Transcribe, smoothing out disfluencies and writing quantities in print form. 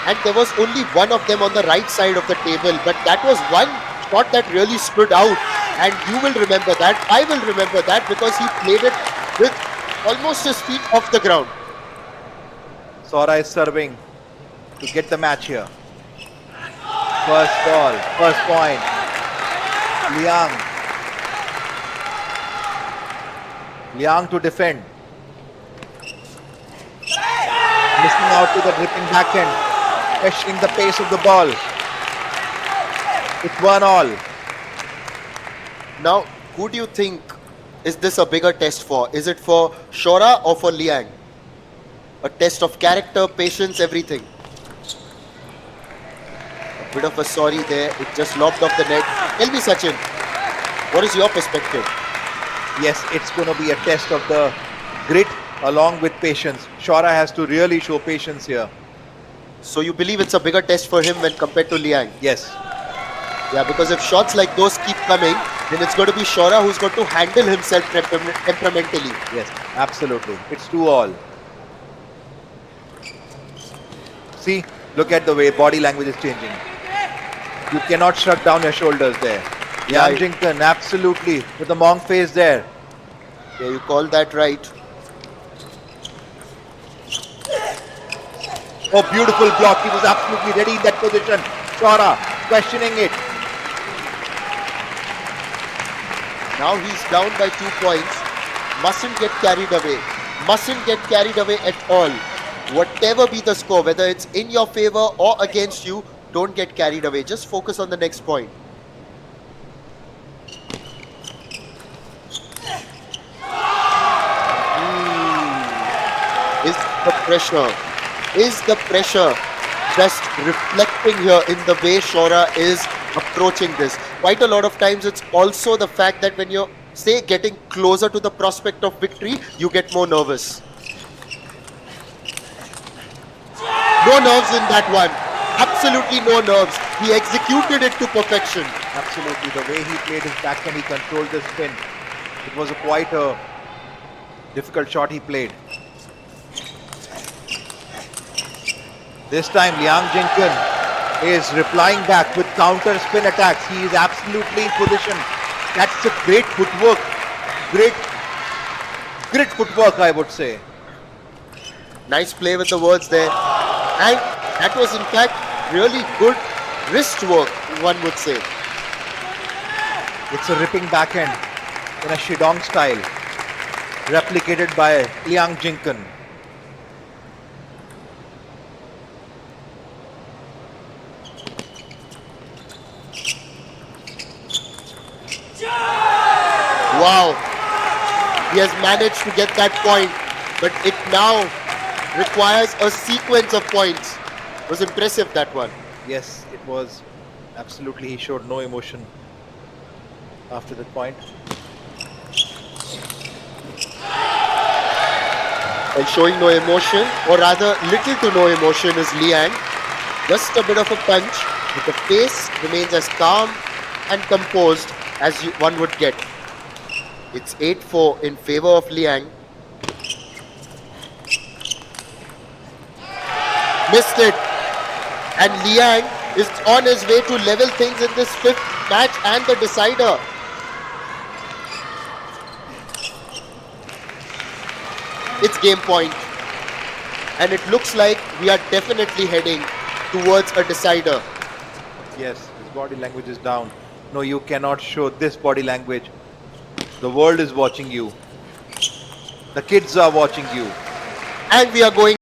and there was only one of them on the right side of the table. But that was one shot that really stood out, and you will remember that. I will remember that because he played it with almost his feet off the ground. Sora is serving to get the match here. First ball, first point. Liang to defend. Missing out to the dripping backhand. Questioning the pace of the ball. It's 1-all. Now, who do you think is this a bigger test for? Is it for Shora or for Liang? A test of character, patience, everything. A bit of a sorry there. It just lobbed off the net. Tell me, Sachin, what is your perspective? Yes, it's going to be a test of the grit along with patience. Shora has to really show patience here. So you believe it's a bigger test for him when compared to Liang? Yes. Yeah, because if shots like those keep coming, then it's going to be Shora who's going to handle himself temperamentally. Yes, absolutely. It's 2-all. See, look at the way body language is changing. You cannot shrug down your shoulders there. Yeah, Liang Jinkan, absolutely, with the monk face there. Yeah, you call that right. Oh, beautiful block. He was absolutely ready in that position. Shora questioning it. Now he's down by 2 points. Mustn't get carried away. Mustn't get carried away at all. Whatever be the score, whether it's in your favor or against you, don't get carried away. Just focus on the next point. Is the pressure just reflecting here in the way Shora is approaching this? Quite a lot of times it's also the fact that when you're, say, getting closer to the prospect of victory, you get more nervous. No nerves in that one. Absolutely no nerves. He executed it to perfection. Absolutely, the way he played his backhand, he controlled the spin. It was quite a difficult shot he played. This time Liang Jinkan is replying back with counter spin attacks. He is absolutely in position. That's a great footwork. Great footwork, I would say. Nice play with the words there. And that was in fact really good wrist work, one would say. It's a ripping backhand in a Shidong style, replicated by Liang Jinkan. Wow. He has managed to get that point, but it now requires a sequence of points. It was impressive, that one. Yes, it was. Absolutely, he showed no emotion after that point. And showing no emotion, or rather little to no emotion, is Liang. Just a bit of a punch, but the face remains as calm and composed as one would get. It's 8-4 in favor of Liang. Missed it. And Liang is on his way to level things in this 5th match and the decider. It's game point. And it looks like we are definitely heading towards a decider. Yes, his body language is down. No, you cannot show this body language. The world is watching you. The kids are watching you. And we are going